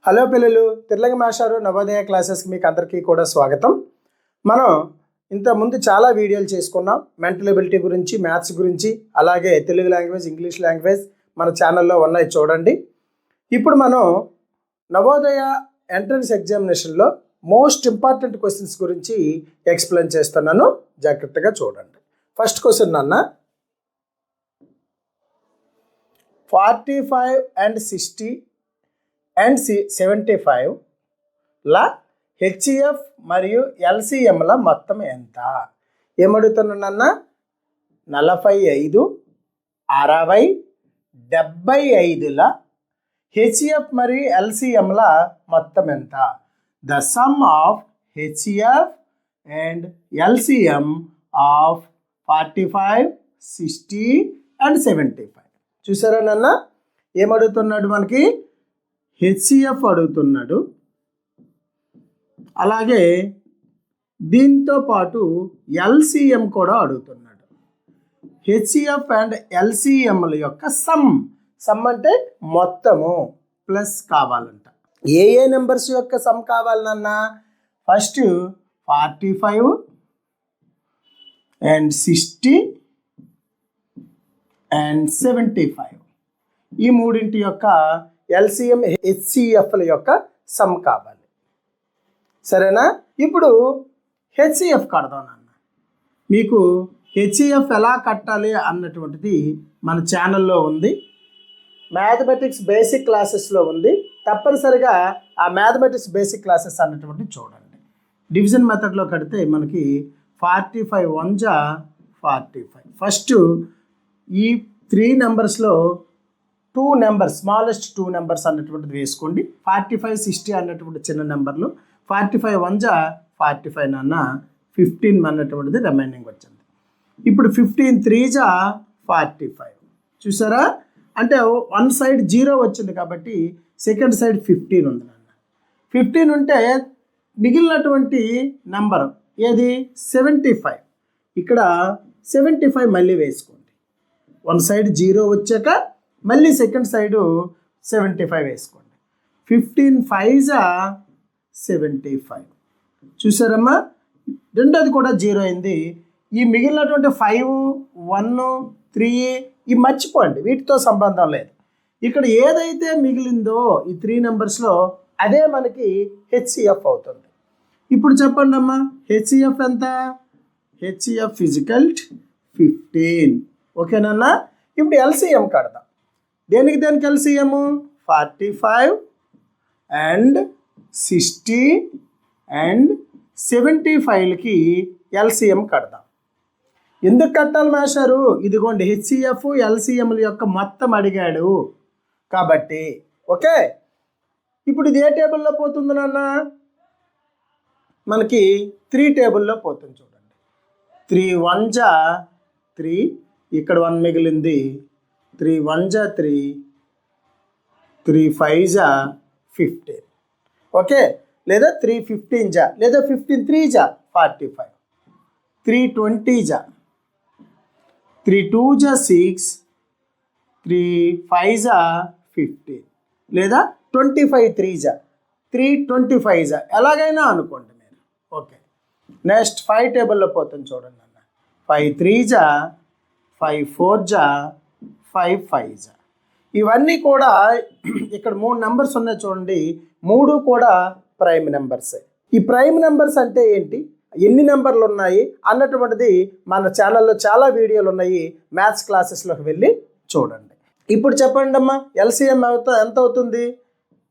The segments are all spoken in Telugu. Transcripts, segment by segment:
హలో పిల్లలు, తిర్లంగ మాస్టారు నవోదయ క్లాసెస్కి మీకు అందరికీ కూడా స్వాగతం. మనం ఇంతకుముందు చాలా వీడియోలు చేసుకున్నాం. మెంటల్ ఎబిలిటీ గురించి, మ్యాథ్స్ గురించి, అలాగే తెలుగు లాంగ్వేజ్, ఇంగ్లీష్ లాంగ్వేజ్ మన ఛానల్లో ఉన్నాయి, చూడండి. ఇప్పుడు మనం నవోదయ ఎంట్రన్స్ ఎగ్జామినేషన్లో మోస్ట్ ఇంపార్టెంట్ క్వశ్చన్స్ గురించి ఎక్స్ప్లెయిన్ చేస్తున్నాను, జాగ్రత్తగా చూడండి. ఫస్ట్ క్వశ్చన్ నాన్న, 45 and 60 and 75 ల హెచ్ఈఎఫ్ మరియు ఎల్సిఎంల మొత్తం ఎంత? ఏమడుగుతున్నానన్నా? 45, 60, 75ల హెచ్ఈఎఫ్ మరియు ఎల్సిఎంల మొత్తం ఎంత? The sum of HEF and LCM of 45, 60 and 75. చూసారా నాన్న? ఏమడుగుతున్నాడు మనకి? హెచ్సిఎఫ్ అడుగుతున్నాడు, అలాగే దీంతో పాటు ఎల్సిఎం కూడా అడుగుతున్నాడు. హెచ్సిఎఫ్ అండ్ ఎల్సిఎంల యొక్క సమ్ అంటే మొత్తము ప్లస్ కావాలంట. ఏ నెంబర్స్ యొక్క సమ్ కావాలన్నా? ఫస్ట్ 45 and 60 and 75 ఈ మూడింటి యొక్క ఎల్సిఎం హెచ్సిఎఫ్ల యొక్క సమ్ కావాలి. సరేనా? ఇప్పుడు హెచ్సిఎఫ్ కడదాం నాన్న. మీకు హెచ్సిఎఫ్ ఎలా కట్టాలి అన్నటువంటిది మన ఛానల్లో ఉంది, మ్యాథమెటిక్స్ బేసిక్ క్లాసెస్లో ఉంది. తప్పనిసరిగా ఆ మ్యాథమెటిక్స్ బేసిక్ క్లాసెస్ అన్నటువంటిది చూడండి. డివిజన్ మెథడ్లో కడితే మనకి 45 1 45. ఫస్ట్ ఈ 3 నెంబర్స్లో 2 నెంబర్స్, స్మాలెస్ట్ 2 నెంబర్స్ అన్నటువంటిది వేసుకోండి. 45 60 అన్నటువంటి చిన్న నెంబర్లు, 45 1 45 నాన్న 15 అన్నటువంటిది రిమైనింగ్ వచ్చింది. ఇప్పుడు 15 3 45. చూసారా? అంటే వన్ సైడ్ 0 వచ్చింది కాబట్టి సెకండ్ సైడ్ 15 ఉంది నాన్న. 15 ఉంటే మిగిలినటువంటి నెంబర్ ఏది? 75. ఇక్కడ 75 మళ్ళీ వేసుకోండి. వన్ సైడ్ 0 వచ్చాక మళ్ళీ సెకండ్ సైడు 75 వేసుకోండి. 15 5 75. చూసారమ్మా? రెండోది కూడా 0 అయింది. ఈ మిగిలినటువంటి 5 1 3 ఇవి మర్చిపోండి, వీటితో సంబంధం లేదు. ఇక్కడ ఏదైతే మిగిలిందో ఈ 3 నెంబర్స్లో అదే మనకి హెచ్సిఎఫ్ అవుతుంది. ఇప్పుడు చెప్పండి అమ్మా, హెచ్సిఎఫ్ ఎంత? HCF physical 15. ఓకేనన్నా? ఇప్పుడు ఎల్సిఎం కడదాం. దేనికి ఎల్సిఎం? 45 and 60 and 75కి ఎల్సిఎం కడదాం. ఎందుకు కట్టాలి మాస్టారు? ఇదిగోండి, హెచ్సిఎఫ్ ఎల్సిఎంల యొక్క మొత్తం అడిగాడు కాబట్టి. ఓకే, ఇప్పుడు ఇది ఏ టేబుల్లో పోతుంది నాన్న? మనకి 3 టేబుల్లో పోతుంది. చూడండి, 3 1 3, ఇక్కడ 1 మిగిలింది. 3 1 3, 3 5 15. ఓకే, లేదా 3 15 లేదా 15 3 45, 3 20 3 2 6, 3 5 15, లేదా 25 3 3 25 ఎలాగైనా అనుకోండి మీరు. ఓకే, నెక్స్ట్ 5 టేబుల్లో పోతుంది. చూడండి అన్న, 5 3 5 4 5 5. ఇవన్నీ కూడా ఇక్కడ 3 నెంబర్స్ ఉన్నాయి చూడండి, 3 కూడా ప్రైమ్ నెంబర్సే. ఈ ప్రైమ్ నెంబర్స్ అంటే ఏంటి, ఎన్ని నెంబర్లు ఉన్నాయి అన్నటువంటిది మన ఛానల్లో చాలా వీడియోలు ఉన్నాయి, మ్యాథ్స్ క్లాసెస్లోకి వెళ్ళి చూడండి. ఇప్పుడు చెప్పండి అమ్మా, ఎల్సిఎం ఎంత అవుతుంది?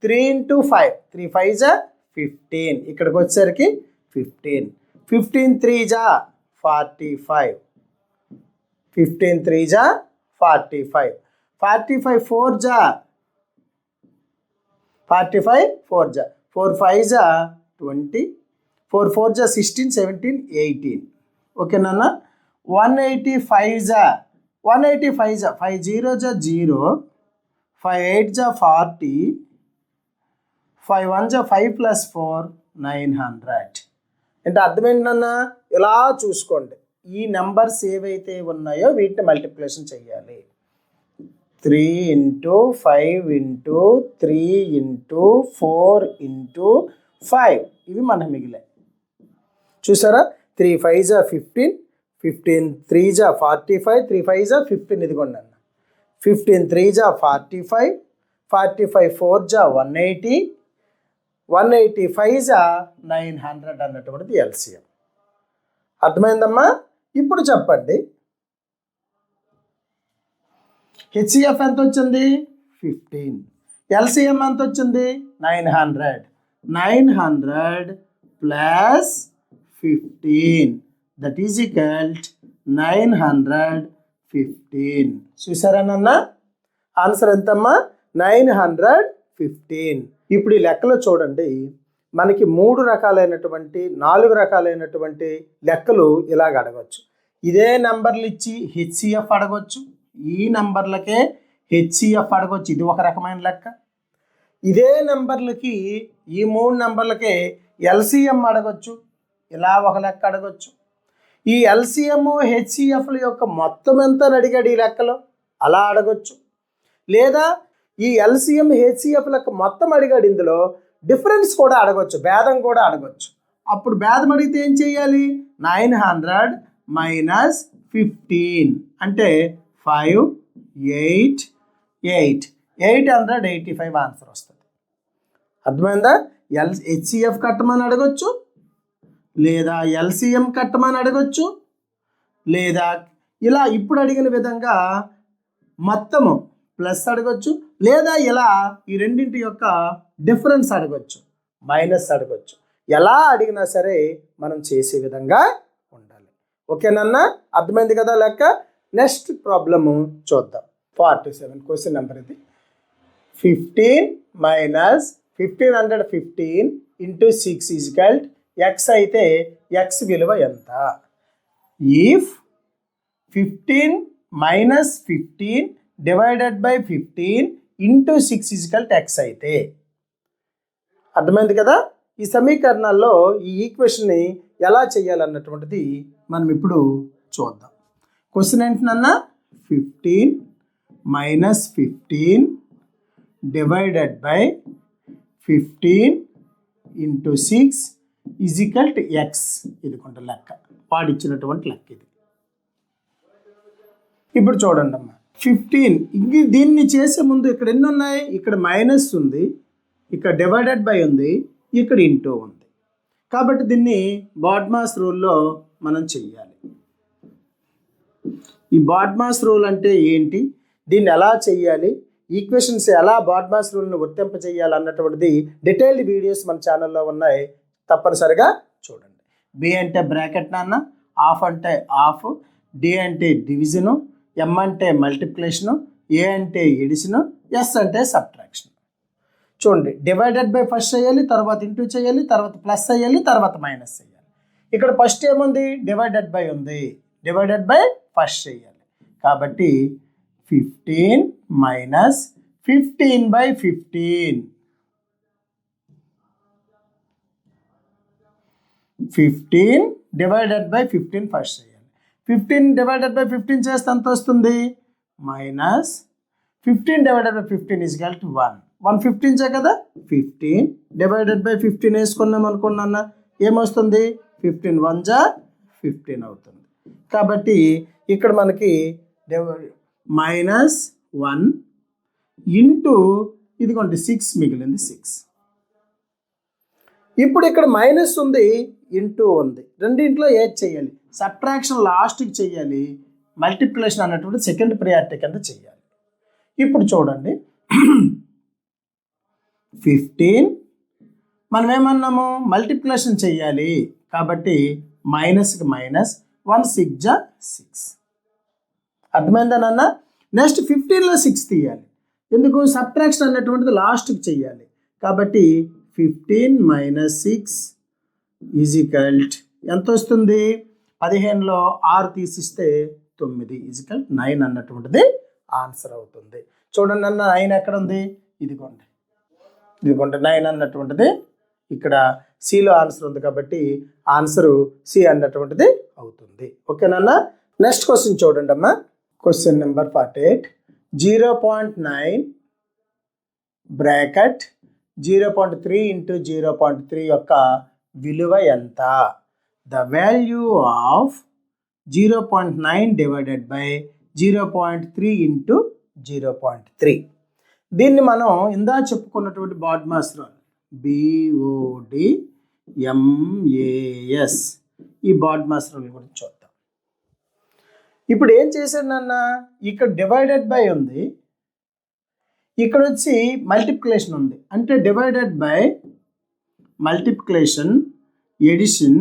3 into 5, 3 5 15. ఇక్కడికి వచ్చేసరికి 15. 15 3 45, 15 3 45, 45 4 45 4 4 5 20, 4 4 16 17 18. ఓకే నాన్న? 185 185 5 0 0, 5 8 40, 5 1 5 plus 4 900. అంటే అర్థమేంటన్నా? ఇలా చూసుకోండి, ఈ నెంబర్స్ ఏవైతే ఉన్నాయో వీటిని మల్టిప్లికేషన్ చేయాలి. 3 into 5 into 3 into 4 into 5 ఇవి మనకు మిగిలాయి. చూసారా, 3 5 15, 15 3 45, 3 5 15, ఇదిగోండి అన్న 15 3 45, 45 4 180, 185 900 అన్నటువంటిది ఎల్సిఎం. అర్థమైందమ్మా? ఇప్పుడు చెప్పండి, హెచ్సిఎఫ్ ఎంత వచ్చింది? 15. ఎల్సిఎం ఎంత వచ్చింది? 900. 900 ప్లస్ 15 దట్ ఈజ్ ఈక్వల్ 915. చూసారా నాన్న, ఆన్సర్ ఎంతమ్మా? 915. ఇప్పుడు ఈ లెక్కలో చూడండి, మనకి 3 రకాలైనటువంటి 4 రకాలైనటువంటి లెక్కలు ఇలాగ అడగవచ్చు. ఇదే నెంబర్లు ఇచ్చి హెచ్సిఎఫ్ అడగవచ్చు, ఈ నెంబర్లకే హెచ్సిఎఫ్ అడగవచ్చు, ఇది ఒక రకమైన లెక్క. ఇదే నెంబర్లకి ఈ 3 నెంబర్లకే ఎల్సిఎం అడగవచ్చు, ఇలా ఒక లెక్క అడగవచ్చు. ఈ ఎల్సిఎం హెచ్సిఎఫ్ల యొక్క మొత్తం ఎంత అని అడిగాడు ఈ లెక్కలో, అలా అడగవచ్చు. లేదా ఈ ఎల్సిఎం హెచ్సిఎఫ్లకు మొత్తం అడిగాడు, ఇందులో డిఫరెన్స్ కూడా అడగవచ్చు, భేదం కూడా అడగవచ్చు. అప్పుడు భేదం అడిగితే ఏం చేయాలి? 900 మైనస్ 15 అంటే 5 8 8 885 ఆన్సర్ వస్తుంది. అర్థమైందా? హెచ్సిఎఫ్ కట్టమని అడగొచ్చు, లేదా ఎల్సిఎం కట్టమని అడగొచ్చు, లేదా ఇలా ఇప్పుడు అడిగిన విధంగా మొత్తము ప్లస్ అడగొచ్చు, లేదా ఇలా ఈ రెండింటి యొక్క డిఫరెన్స్ అడగొచ్చు, మైనస్ అడగొచ్చు. ఎలా అడిగినా సరే మనం చేసే విధంగా ఉండాలి. ఓకేనన్నా? అర్థమైంది కదా లెక్క? నెక్స్ట్ ప్రాబ్లము చూద్దాం. 47 క్వశ్చన్ నెంబర్ ఇది. 15 మైనస్ 1515 ఇంటూ 6 ఈజ్వల్ ఎక్స్ అయితే ఎక్స్ విలువ ఎంత? If 15 minus 15 divided by 15 into 6 equal X అయితే. అర్థమైంది కదా? ఈ సమీకరణాల్లో ఈ ఈక్వేషన్ని ఎలా చేయాలన్నటువంటిది మనం ఇప్పుడు చూద్దాం. క్వశ్చన్ ఏంటన్నా? 15 minus 15 divided by 15 into 6 is equal to X. ఇది కొంత లెక్క, వాడిచ్చినటువంటి లెక్క ఇది. ఇప్పుడు చూడండి అమ్మా, 15 దీన్ని చేసే ముందు ఇక్కడ ఎన్ని ఉన్నాయి? ఇక్కడ మైనస్ ఉంది, ఇక్కడ డివైడెడ్ బై ఉంది, ఇక్కడ ఇంటూ ఉంది. కాబట్టి దీన్ని బాడ్మాస్ రూల్లో మనం చెయ్యాలి. ఈ బాడ్మాస్ రూల్ అంటే ఏంటి, దీన్ని ఎలా చెయ్యాలి, ఈక్వేషన్స్ ఎలా బాడ్మాస్ రూల్ని వర్తింప చేయాలి అన్నటువంటిది డీటెయిల్డ్ వీడియోస్ మన ఛానల్లో ఉన్నాయి, తప్పనిసరిగా చూడండి. బి అంటే బ్రాకెట్ నాన్న, ఆఫ్ అంటే ఆఫ్, డి అంటే డివిజను, ఎం అంటే మల్టిప్లికేషను, ఏ అంటే ఎడిషను, ఎస్ అంటే సబ్ట్రాక్షన్. చూడండి, డివైడెడ్ బై ఫస్ట్ చేయాలి, తర్వాత ఇంటూ చేయాలి, తర్వాత ప్లస్ చేయాలి, తర్వాత మైనస్ చేయాలి. ఇక్కడ ఫస్ట్ ఏముంది? డివైడెడ్ బై ఉంది, డివైడెడ్ బై ఫస్ట్ చేయాలి. కాబట్టి 15 minus 15 by 15, 15 divided by 15 first చేయాలి. 15 డివైడెడ్ బై 15 చేస్తే ఎంత వస్తుంది? Minus 15 divided by 15 is equal to 1. 115 చే కదా, 15 డివైడెడ్ బై 15 వేసుకున్నాం అనుకున్నా ఏమొస్తుంది? 15 1 జా 15 అవుతుంది. కాబట్టి ఇక్కడ మనకి మైనస్ 1 ఇంటూ ఇదిగోండి 6 మిగిలింది 6. ఇప్పుడు ఇక్కడ మైనస్ ఉంది, ఇంటూ ఉంది, రెండింట్లో ఏది చేయాలి? సబ్ట్రాక్షన్ లాస్ట్కి చేయాలి, మల్టిప్లికేషన్ అన్నటువంటి సెకండ్ ప్రియారిటీ కింద చేయాలి. ఇప్పుడు చూడండి, 15 మనం ఏమన్నాము? మల్టిప్లికేషన్ చేయాలి, కాబట్టి మైనస్కి మైనస్, 1 6 జా 6. అర్థమైందా నాన్న? నెక్స్ట్ 15లో 6 తీయాలి, ఎందుకు? సబ్ట్రాక్షన్ అన్నటువంటిది లాస్ట్కి చేయాలి. కాబట్టి 15 మైనస్ 6 ఈజ్ ఈక్వల్ ఎంత వస్తుంది? 15లో 6 తీసిస్తే 9 ఈజ్ ఈక్వల్ 9 అన్నటువంటిది ఆన్సర్ అవుతుంది. చూడండి అన్న, 9 ఎక్కడ ఉంది? ఇదిగోండి, ఇదిగోండి 9 అన్నటువంటిది ఇక్కడ సిలో ఆన్సర్ ఉంది, కాబట్టి ఆన్సరు సి అన్నటువంటిది అవుతుంది. ఓకేనన్నా? నెక్స్ట్ క్వశ్చన్ చూడండి అమ్మా, క్వశ్చన్ నెంబర్ 48. 0.9 బ్రాకెట్ 0.3 ఇంటూ 0.3 యొక్క విలువ ఎంత? The value of 0.9 divided by 0.3 into 0.3. దీన్ని మనం ఇందా చెప్పుకున్నటువంటి బాడ్మాస్ రూల్ BODMAS ఈ బాడ్మాస్ రూల్ గురించి చూద్దాం. ఇప్పుడు ఏం చేశాను నాన్న, ఇక్కడ డివైడెడ్ బై ఉంది, ఇక్కడ వచ్చి మల్టిప్లికేషన్ ఉంది. అంటే divided by multiplication, addition,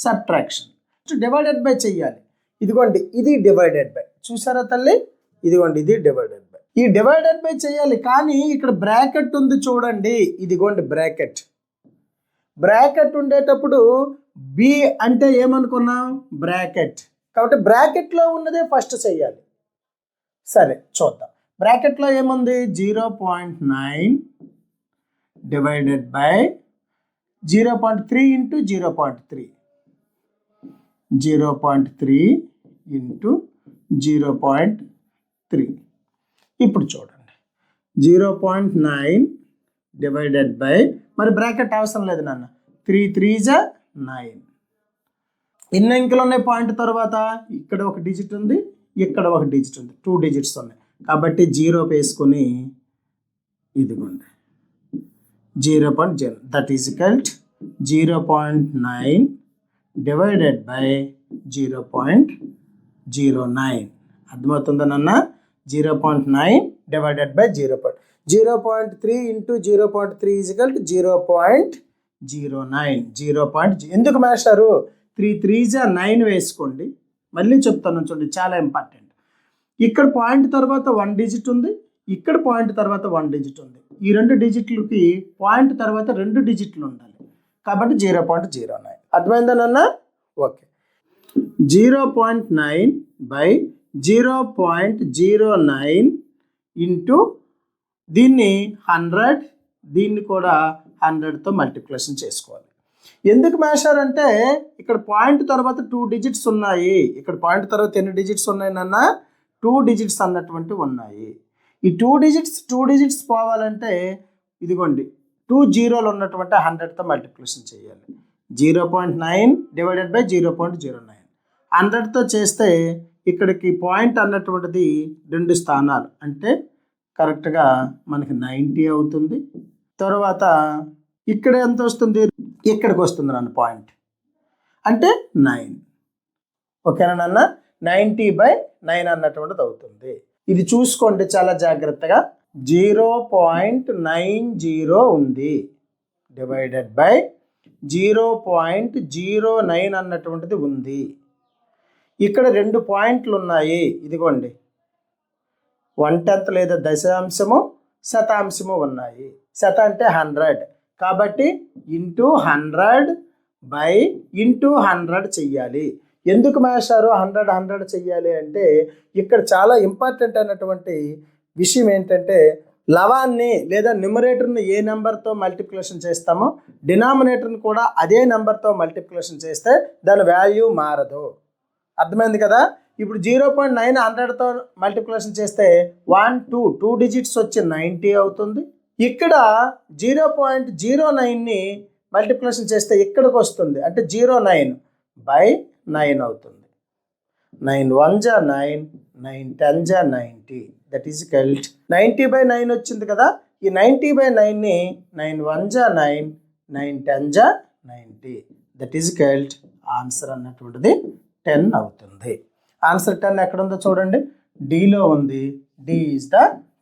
subtraction. Divided by చెయ్యాలి. ఇదిగోండి ఇది డివైడెడ్ బై, చూసారా తల్లి, ఇదిగోండి ఇది డివైడెడ్ బై. ఈ డివైడెడ్ బై చేయాలి, కానీ ఇక్కడ బ్రాకెట్ ఉంది చూడండి, ఇదిగోండి బ్రాకెట్. బ్రాకెట్ ఉండేటప్పుడు బి అంటే ఏమనుకున్నాం, బ్రాకెట్. కాబట్టి బ్రాకెట్లో ఉన్నదే ఫస్ట్ చెయ్యాలి. సరే చూద్దాం. బ్రాకెట్లో ఏముంది, 0.9 డివైడెడ్ బై 0.3 ఇంటూ 0.3, 0.3 ఇంటూ 0.3. ఇప్పుడు చూడండి 0.9 డివైడెడ్ బై, మరి బ్రాకెట్ అవసరం లేదు నాన్న, 3 3s 9. ఎన్ని అంకెలు ఉన్నాయి పాయింట్ తర్వాత? ఇక్కడ ఒక డిజిట్ ఉంది, ఇక్కడ ఒక డిజిట్ ఉంది, 2 డిజిట్స్ ఉన్నాయి. కాబట్టి 0 వేసుకొని ఇదిగోండి 0.0, that is equal 0.9 divided by 0.09. అర్థమవుతుందా నాన్న? 0.9 divided by 0.3 into 0.3 is equal 0.09. ఎందుకు మేస్తారు? 3 3s 9 వేసుకోండి. మళ్ళీ చెప్తాను చూడండి, చాలా ఇంపార్టెంట్. ఇక్కడ పాయింట్ తర్వాత 1 డిజిట్ ఉంది, ఇక్కడ పాయింట్ తర్వాత 1 డిజిట్ ఉంది. ఈ 2 డిజిట్లకి పాయింట్ తర్వాత 2 డిజిట్లు ఉండాలి. కాబట్టి 0.09. అర్థమైందా నాన్న? ఓకే. 0.9 బై 0.09 ఇంటూ దీన్ని 100, దీన్ని కూడా 100తో మల్టిప్లికేషన్ చేసుకోవాలి. ఎందుకు మేషారంటే ఇక్కడ పాయింట్ తర్వాత 2 డిజిట్స్ ఉన్నాయి, ఇక్కడ పాయింట్ తర్వాత ఎన్ని డిజిట్స్ ఉన్నాయి నాన్న? 2 డిజిట్స్ అన్నటువంటి ఉన్నాయి. ఈ 2 డిజిట్స్ పోవాలంటే ఇదిగోండి 2 జీరోలు ఉన్నటువంటి 100తో మల్టిప్లికేషన్ చేయాలి. 0.9 డివైడెడ్ బై 0.09, 100తో చేస్తే ఇక్కడికి పాయింట్ అన్నటువంటిది 2 స్థానాలు, అంటే కరెక్ట్గా మనకి 90 అవుతుంది. తర్వాత ఇక్కడ ఎంత వస్తుంది, ఇక్కడికి వస్తుంది నాన్న పాయింట్, అంటే 9. ఓకేనా నాన్న? 90/9 అన్నటువంటిది అవుతుంది. ఇది చూసుకోండి చాలా జాగ్రత్తగా. 0.90 ఉంది డివైడెడ్ బై 0.09 అన్నటువంటిది ఉంది. ఇక్కడ 2 పాయింట్లు ఉన్నాయి, ఇదిగోండి 1/10 లేదా దశాంశము, శతాంశము ఉన్నాయి. శత అంటే 100, కాబట్టి ఇంటూ 100/100 చెయ్యాలి. ఎందుకు మేషారు 100 చెయ్యాలి అంటే ఇక్కడ చాలా ఇంపార్టెంట్ అయినటువంటి విషయం ఏంటంటే, లవాన్ని లేదా న్యూమరేటర్ని ఏ నెంబర్తో మల్టిప్లికేషన్ చేస్తామో డినామినేటర్ని కూడా అదే నెంబర్తో మల్టిప్లికేషన్ చేస్తే దాని వాల్యూ మారదు. అర్థమైంది కదా? ఇప్పుడు 0.9 100తో మల్టిప్లికేషన్ చేస్తే 1 2 డిజిట్స్ వచ్చి 90 అవుతుంది. ఇక్కడ 0.09ని మల్టిప్లికేషన్ చేస్తే ఇక్కడికి వస్తుంది, అంటే 09/9 అవుతుంది. 9 1s 9, 9 10s 90, that is equal 90/9 వచ్చింది కదా. ఈ 90/9ని 9 1s 9, 9 10s 90, that is equal answer అన్నటువంటిది 10 అవుతుంది. ఆన్సర్ 10 ఎక్కడ ఉందో చూడండి, డిలో ఉంది. D is the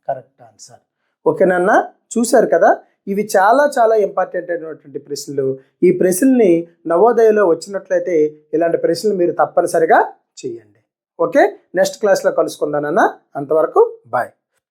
correct answer. ఓకేనన్నా? చూశారు కదా, ఇవి చాలా చాలా ఇంపార్టెంట్ అయినటువంటి ప్రశ్నలు. ఈ ప్రశ్నల్ని నవోదయలో వచ్చినట్లయితే ఇలాంటి ప్రశ్నలు మీరు తప్పనిసరిగా చేయండి. ఓకే, నెక్స్ట్ క్లాస్లో కలుసుకుందానన్నా. అంతవరకు బాయ్.